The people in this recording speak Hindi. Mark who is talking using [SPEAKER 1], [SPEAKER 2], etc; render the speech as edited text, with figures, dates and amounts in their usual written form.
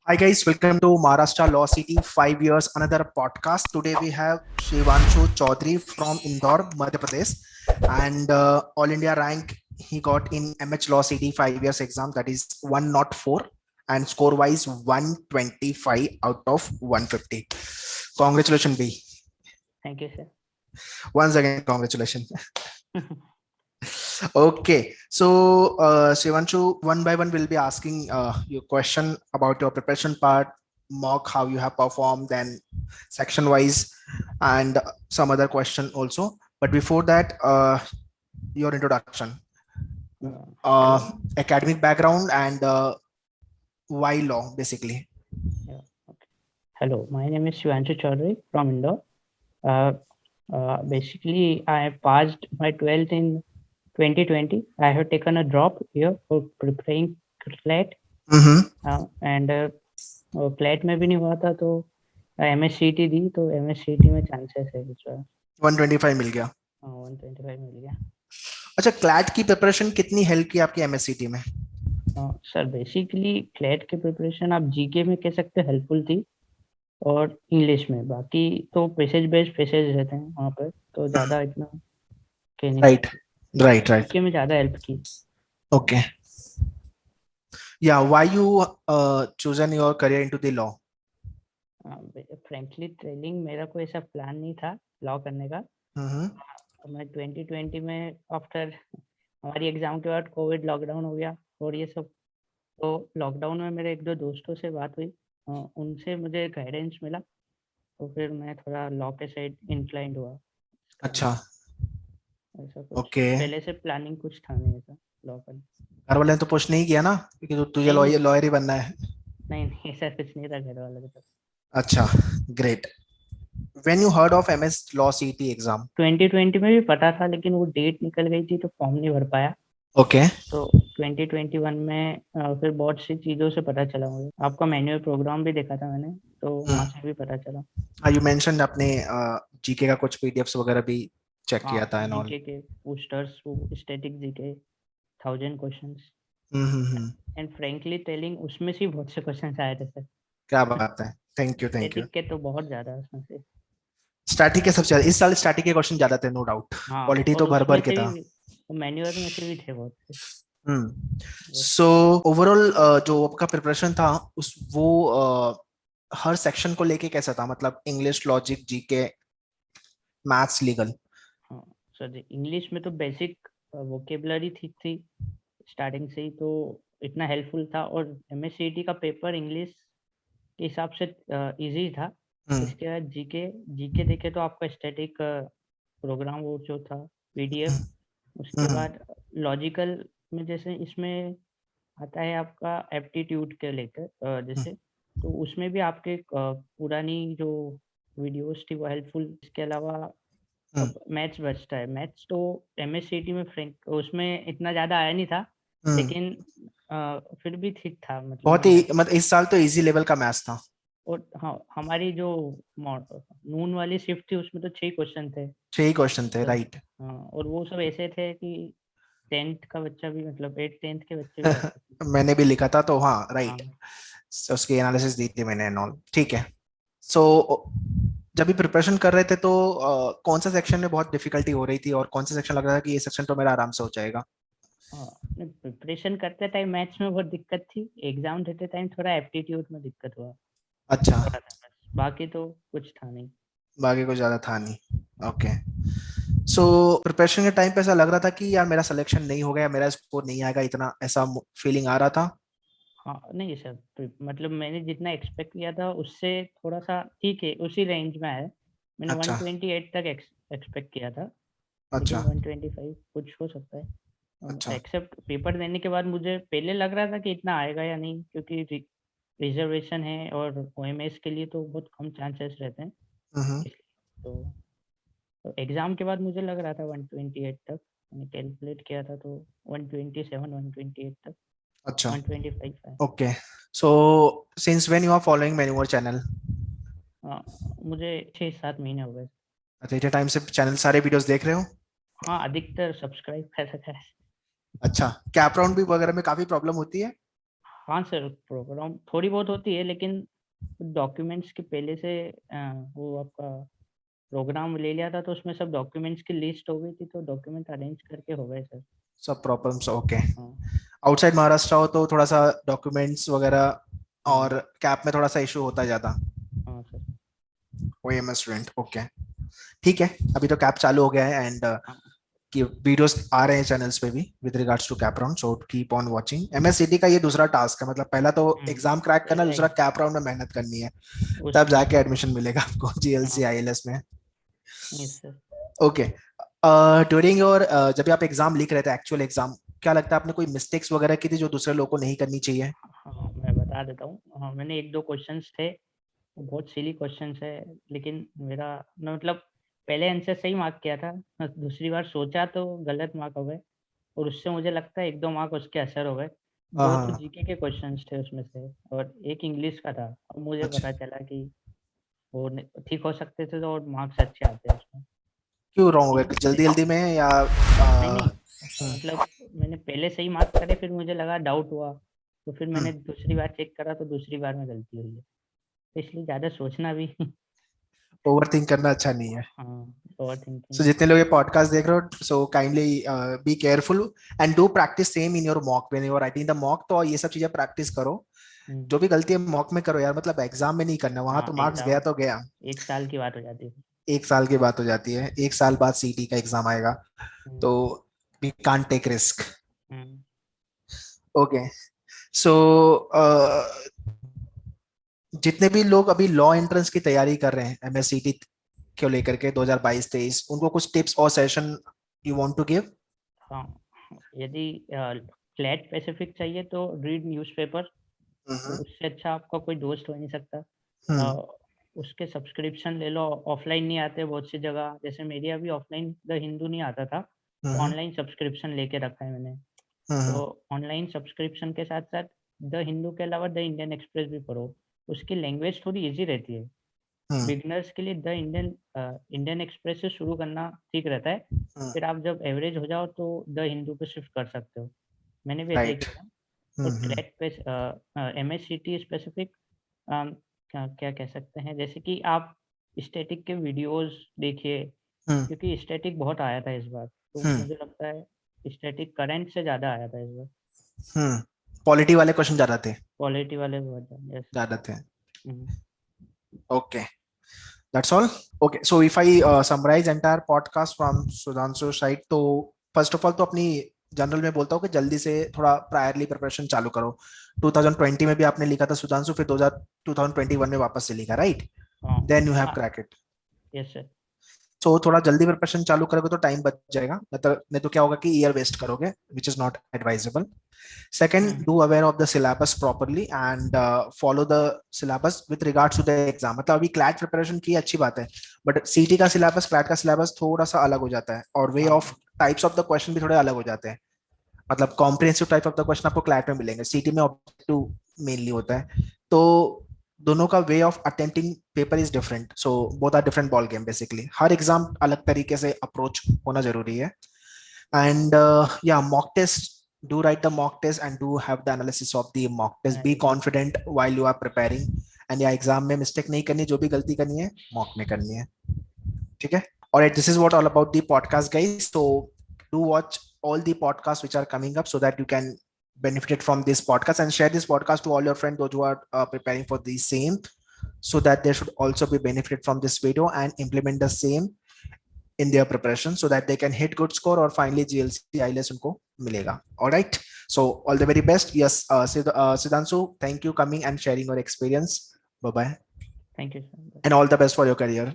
[SPEAKER 1] Hi guys, welcome to Maharashtra Law City 5 years another podcast. Today we have Shivanshu Chaudhary from Indore, Madhya Pradesh, and All India rank he got in MH Law City 5 years exam, that is 104, and score wise 125 out of 150. Congratulations B.
[SPEAKER 2] Thank you, sir.
[SPEAKER 1] Once again congratulations. Okay, so Shivanshu, one by one, we'll be asking your question about your preparation part, mock, how you have performed, then section wise, and some other question also. But before that, your introduction, uh,
[SPEAKER 2] Hello.
[SPEAKER 1] academic background, and why law, basically.
[SPEAKER 2] Yeah, okay. Hello, my name is Shivanshu Chaudhary from Indore. Uh, Basically, I passed my 12th in 2020. I have taken a drop here for preparing CLAT,
[SPEAKER 1] Mm-hmm.
[SPEAKER 2] and CLAT में भी नहीं हुआ था तो MSCT दी तो MSCT में चांसेस है इस बार
[SPEAKER 1] 125 मिल गया.
[SPEAKER 2] 125 मिल गया.
[SPEAKER 1] अच्छा, क्लैट की प्रिपरेशन कितनी हेल्प की आपकी एमएससीटी में?
[SPEAKER 2] सर बेसिकली CLAT की प्रिपरेशन आप जीके में कह सकते हैं हेल्पफुल थी और इंग्लिश में. बाकी तो पैसेज बेस्ड पैसेज रहते हैं वहाँ पर तो ज़्यादा इतना कह नहीं
[SPEAKER 1] राइट,
[SPEAKER 2] सकते.
[SPEAKER 1] Right, right.
[SPEAKER 2] जीके में ज़्यादा हेल्प की.
[SPEAKER 1] Okay. Yeah, why you chosen your career into the law?
[SPEAKER 2] Frankly telling मेरा कोई ऐसा प्लान नहीं था लॉ करने का.
[SPEAKER 1] Mm-hmm.
[SPEAKER 2] मैं 2020 में आफ्टर हमारी एग्ज़ाम के बाद कोविड लॉकडाउन हो गया और ये सब. तो लॉकडाउन में मेरे एक दो दोस्तों से बात हुई, उनसे मुझे गाइडेंस मिला तो फिर मैं थोड़ा लॉ के साइड इंक्लाइंड हुआ करने.
[SPEAKER 1] अच्छा.
[SPEAKER 2] ऐसा कुछ
[SPEAKER 1] ओके.
[SPEAKER 2] पहले से प्लानिंग कुछ था नहीं ऐसा लॉ करने.
[SPEAKER 1] घर वाले ने तो पुश नहीं किया ना कि तुझे
[SPEAKER 2] नहीं
[SPEAKER 1] लॉयर लॉयर ही बनना है?
[SPEAKER 2] नहीं ऐसा कुछ नहीं था घर वालों के.
[SPEAKER 1] अच्छा, great. When you heard of MS law सीटी एग्जाम?
[SPEAKER 2] 2020 में भी पता था लेकिन वो डेट निकल गई थी तो फॉर्म नहीं भर पाया.
[SPEAKER 1] ओके.
[SPEAKER 2] तो 2021 में फिर बहुत सी चीज़ों से पता चला मुझे. आपका मैनुअल प्रोग्राम भी देखा था मैंने तो वहाँ से भी पता चला.
[SPEAKER 1] यू मेंशन्ड अपने जीके का कुछ पीडीएफ्स वगैरह भी चेक
[SPEAKER 2] हाँ,
[SPEAKER 1] किया था एंड ऑल.
[SPEAKER 2] जीके के पोस्टर्स, वो static GK 1000 questions.
[SPEAKER 1] Hmm.
[SPEAKER 2] And frankly telling उसमें से बहुत से क्वेश्चंस आए थे सर.
[SPEAKER 1] क्या बात है. Thank you, thank you.
[SPEAKER 2] Static के तो बहुत ज़्यादा उसमें से.
[SPEAKER 1] स्टैटिक के सबसे ज्यादा इस साल स्टैटिक के क्वेश्चन ज्यादा थे, नो डाउट.
[SPEAKER 2] हाँ,
[SPEAKER 1] क्वालिटी
[SPEAKER 2] और
[SPEAKER 1] तो भर
[SPEAKER 2] उसमें
[SPEAKER 1] भर के
[SPEAKER 2] से
[SPEAKER 1] था.
[SPEAKER 2] भी मैनुअल में से भी थे बहुत से.
[SPEAKER 1] सो ओवरऑल जो आपका प्रिपरेशन था उस वो हर सेक्शन को लेके कैसा था, मतलब English, logic, GK, maths, legal?
[SPEAKER 2] हाँ सर जी, इंग्लिश में तो बेसिक वोकेबलरी ठीक थी स्टार्टिंग से ही तो इतना हेल्पफुल था. और एमएससीटी का पेपर इंग्लिश के हिसाब से इजी था. इसके बाद जीके जीके देखे तो आपका स्टैटिक प्रोग्राम वो जो था पीडीएफ. उसके बाद लॉजिकल में जैसे इसमें आता है आपका एप्टीट्यूड के लेकर जैसे तो उसमें भी आपके पुरानी जो वीडियोस थी वो हेल्पफुल. इसके अलावा अब मैथ्स बचता है. मैथ्स तो एमएससीटी में फ्रेंक उसमें इतना ज़्यादा आया नहीं था लेकिन फिर भी ठीक था मतलब
[SPEAKER 1] बहुत ही,
[SPEAKER 2] मैथ.
[SPEAKER 1] मतलब इस साल तो इजी लेवल का मैथ्स था.
[SPEAKER 2] और हाँ, हमारी जो नून वाली शिफ्ट थी उसमें तो 6 क्वेश्चन थे
[SPEAKER 1] 6 ही क्वेश्चन थे,
[SPEAKER 2] सर.
[SPEAKER 1] राइट.
[SPEAKER 2] हाँ, और वो सब ऐसे थे कि 10th का बच्चा भी मतलब 8th 10th के बच्चे भी कर सकते थे.
[SPEAKER 1] मैंने भी लिखा था तो हाँ,
[SPEAKER 2] हाँ.
[SPEAKER 1] राइट. उसकी एनालिसिस दी थी मैंने एंड ऑल, ठीक है. सो जब भी प्रिपरेशन कर रहे थे तो कौन सा सेक्शन में बहुत डिफिकल्टी हो रही थी और कौन सा सेक्शन लग रहा था कि ये सेक्शन तो मेरा आराम से हो जाएगा?
[SPEAKER 2] हाँ, प्रिपरेशन करते टाइम मैथ्स में बहुत दिक्कत थी. एग्जाम देते टाइम थोड़ा एप्टीट्यूड में दिक्कत हुआ
[SPEAKER 1] अच्छा.
[SPEAKER 2] थोड़ा था बस. बाकी तो कुछ था नहीं.
[SPEAKER 1] बाकी कुछ ज्यादा था नहीं. ओके. सो प्रिपरेशन के टाइम पे ऐसा लग रहा था कि यार मेरा सिलेक्शन नहीं हो गया, मेरा स्कोर नहीं आएगा, इतना ऐसा फीलिंग आ रहा था?
[SPEAKER 2] हाँ नहीं सर, मतलब मैंने जितना एक्सपेक्ट किया था उससे थोड़ा सा ठीक है, उसी रेंज में है. मैंने
[SPEAKER 1] अच्छा.
[SPEAKER 2] 128 तक एक्सपेक्ट किया था लेकिन
[SPEAKER 1] अच्छा.
[SPEAKER 2] 125 कुछ हो सकता है.
[SPEAKER 1] अच्छा.
[SPEAKER 2] एक्सेप्ट पेपर देने के बाद मुझे पहले लग रहा था कि इतना आएगा या नहीं क्योंकि रिजर्वेशन है और ओएमएस के लिए तो बहुत कम चांसेस रहते हैं.
[SPEAKER 1] हम्म.
[SPEAKER 2] इसलिए तो एग्ज़ाम के बाद मुझे लग रहा था 128 तक. मैंने कैलकुलेट किया था तो 127 128 तक.
[SPEAKER 1] अच्छा.
[SPEAKER 2] 125 है.
[SPEAKER 1] Okay. So since when you are following मेन्यूअर चैनल?
[SPEAKER 2] हाँ, मुझे 6-7 महीने हो गए.
[SPEAKER 1] अच्छा, इतने टाइम से चैनल सारे वीडियोस देख रहे हो?
[SPEAKER 2] हाँ, अधिकतर सब्सक्राइब कर रखा है.
[SPEAKER 1] अच्छा, कैप राउंड भी वगैरह में काफी प्रॉब्लम होती है?
[SPEAKER 2] हाँ सर, प्रोग्राम थोड़ी बहुत होती है, लेकिन डॉक्यूमेंट्स के पहले से वो आपका प्रोग्राम ले लिया था, तो उसमें सब डॉक्यूमेंट्स की लिस्ट हो गई थी, तो डॉक्यूमेंट अरेंज करके हो गए सर।
[SPEAKER 1] सब प्रॉब्लम्स ओके।
[SPEAKER 2] हाँ
[SPEAKER 1] आउटसाइड महाराष्ट्र हो तो थोड़ा सा डॉक्यूमेंट्स वगैरह
[SPEAKER 2] हाँ
[SPEAKER 1] और कैप में थोड़ा सा इशू होता है ज्यादा।
[SPEAKER 2] हाँ सर।
[SPEAKER 1] ओएमएस स्टूडेंट ओके, ठीक है। अभी तो कैप चालू हो गया है एंड
[SPEAKER 2] हाँ
[SPEAKER 1] कि वीडियोस आ रहे हैं चैनल्स पे भी with regards to cap round, so keep on watching. MSCT का ये दूसरा टास्क है, मतलब पहला तो एग्जाम क्रैक करना,
[SPEAKER 2] पहला
[SPEAKER 1] दूसरा कैप राउंड में मेहनत करनी है, तब
[SPEAKER 2] उसमें
[SPEAKER 1] जाके एडमिशन मिलेगा आपको जीएलसी
[SPEAKER 2] हाँ
[SPEAKER 1] आईएलएस में।
[SPEAKER 2] Yes sir.
[SPEAKER 1] Okay, during your जब भी आप एग्जाम लिख रहे थे एक्चुअल एग्जाम, क्या लगता है आपने कोई मिस्टेक्स वगैरह की थी जो दूसरे लोगों को नहीं करनी चाहिए?
[SPEAKER 2] हाँ मैं बता देता हूँ। हाँ, मैंने एक दो क्वेश्चंस थे, वो बहुत सिली क्वेश्चंस है, लेकिन मेरा मतलब पहले आंसर सही मार्क किया था, दूसरी बार सोचा तो गलत मार्क हो गए, और उससे मुझे लगता है एक दो मार्क उसके असर हो गए।
[SPEAKER 1] हाँ
[SPEAKER 2] दो तो
[SPEAKER 1] हाँ,
[SPEAKER 2] जीके के क्वेश्चंस थे उसमें से, और एक इंग्लिश का था। अब मुझे
[SPEAKER 1] अच्छा।
[SPEAKER 2] पता चला कि वो ठीक हो सकते थे, तो और मार्क्स अच्छे आते हैं उसमें।
[SPEAKER 1] क्यों रॉन्ग हो गया,
[SPEAKER 2] इंग्लिश
[SPEAKER 1] जल्दी
[SPEAKER 2] में
[SPEAKER 1] जल्दी में या
[SPEAKER 2] नहीं नहीं, मतलब मैंने पहले सही मार्क करे, फिर मुझे लगा डाउट हुआ, तो फिर मैंने दूसरी बार चेक करा, तो दूसरी बार में गलती हुई है, तो इसलिए ज़्यादा सोचना भी
[SPEAKER 1] ओवर थिंक करना अच्छा नहीं है।
[SPEAKER 2] हाँ, ओवर
[SPEAKER 1] सो
[SPEAKER 2] थिंकिंग।
[SPEAKER 1] जितने लोग ये पॉडकास्ट देख रहे हो, so kindly be careful and do practice same in your mock when you are writing the mock. तो ये सब चीजें प्रैक्टिस करो, जो भी गलती है मॉक में करो यार, मतलब एग्जाम में नहीं करना, वहां
[SPEAKER 2] हाँ
[SPEAKER 1] तो मार्क्स गया
[SPEAKER 2] एग्ज़ाम
[SPEAKER 1] तो गया।
[SPEAKER 2] 1 साल की बात हो जाती है।
[SPEAKER 1] एक साल की बात हो जाती है, एक साल बाद सीटी का एग्जाम आएगा,
[SPEAKER 2] हम्म,
[SPEAKER 1] तो we can't take risk.
[SPEAKER 2] Hmm,
[SPEAKER 1] okay, so जितने भी लोग अभी लॉ एंट्रेंस की तैयारी कर रहे हैं एमएससीटी को लेकर के 2022-23, उनको कुछ टिप्स और session you want to give?
[SPEAKER 2] हाँ यदि फ्लैट स्पेसिफिक चाहिए तो रीड न्यूज़पेपर,
[SPEAKER 1] हम्म
[SPEAKER 2] उससे अच्छा आपका कोई दोस्त हो नहीं सकता।
[SPEAKER 1] हम्म
[SPEAKER 2] उसके सब्सक्रिप्शन ले लो, ऑफलाइन नहीं आते बहुत सी जगह, जैसे मेरी अभी ऑफलाइन द हिंदू नहीं आता था, तो
[SPEAKER 1] हम्म
[SPEAKER 2] ऑनलाइन सब्सक्रिप्शन लेके रखा है मैंने।
[SPEAKER 1] हम्म
[SPEAKER 2] तो ऑनलाइन सब्सक्रिप्शन के साथ साथ द हिंदू के अलावा द इंडियन एक्सप्रेस भी पढ़ो, उसकी लैंग्वेज थोड़ी इजी रहती है।
[SPEAKER 1] हम्म
[SPEAKER 2] बिगनर्स के लिए द इंडियन इंडियन एक्सप्रेस से शुरू करना ठीक रहता है, फिर आप जब एवरेज हो जाओ तो द हिंदू पे शिफ्ट कर सकते हो। मैंने भी ऐसा ही
[SPEAKER 1] राइट।
[SPEAKER 2] किया था। तो
[SPEAKER 1] हम्म
[SPEAKER 2] क्लैट पे M S C T specific क्या क्या कह सकते हैं, जैसे कि आप स्टैटिक के वीडियोस देखिए,
[SPEAKER 1] हम्म
[SPEAKER 2] क्योंकि स्टैटिक बहुत आया था इस बार, तो
[SPEAKER 1] हम्म
[SPEAKER 2] मुझे लगता है स्टैटिक करंट से ज़्यादा आया था इस बार।
[SPEAKER 1] पॉलिटी वाले क्वेश्चन ज्यादा थे।
[SPEAKER 2] क्वालिटी वाले बहुत ज़्यादा, यस।
[SPEAKER 1] ज्यादा थे। Okay, that's all. Okay, so if I summarize entire podcast from Sudhanshu side, तो फर्स्ट ऑफ ऑल तो अपनी जनरल में बोलता हूँ कि जल्दी से थोड़ा प्रायरली प्रिपरेशन चालू करो। 2020 में भी आपने लिखा था सुधांशु, फिर 2021 में वापस से लिखा, राइट?
[SPEAKER 2] हाँ
[SPEAKER 1] देन यू हैव
[SPEAKER 2] हाँ,
[SPEAKER 1] crack it.
[SPEAKER 2] Yes sir.
[SPEAKER 1] So थोड़ा जल्दी प्रिपरेशन चालू करोगे तो टाइम बच जाएगा, मतलब नहीं तो क्या होगा कि ईयर वेस्ट करोगे, which is not advisable. Second, do aware of the syllabus properly and follow the syllabus with regards to the exam। मतलब अभी क्लैट प्रिपरेशन की अच्छी बात है, बट सीटी का सिलेबस क्लैट का सिलेबस थोड़ा सा अलग हो जाता है, और वे ऑफ
[SPEAKER 2] हाँ
[SPEAKER 1] टाइप्स ऑफ द क्वेश्चन भी थोड़े अलग हो जाते हैं। मतलब comprehensive type of the question आपको क्लैट में मिलेंगे, सीटी में ऑब्जेक्टिव मेनली होता है। तो दोनों का way of attempting paper is different, so both are different ball game basically. हर एग्जाम अलग तरीके से अप्रोच होना जरूरी है। And yeah, mock test, do write the mock test and do have the analysis of the mock test, be
[SPEAKER 2] analysis.
[SPEAKER 1] confident while you are preparing। and yeah, exam में मिस्टेक नहीं करनी, जो भी गलती करनी है मॉक में करनी है, ठीक है? Alright, this is what all about the podcast guys, so do watch all the podcasts which are coming up so that you can benefit from this podcast, and share this podcast to all your friends those who are preparing for the same, so that they should also be benefited from this video and implement the same in their preparation, so that they can hit good score और finally GLC IELTS उनको मिलेगा। All right, so all the very best. Yes, Siddhanshu, thank you coming and sharing your experience. Bye bye,
[SPEAKER 2] thank you sir.
[SPEAKER 1] and all the best for your career.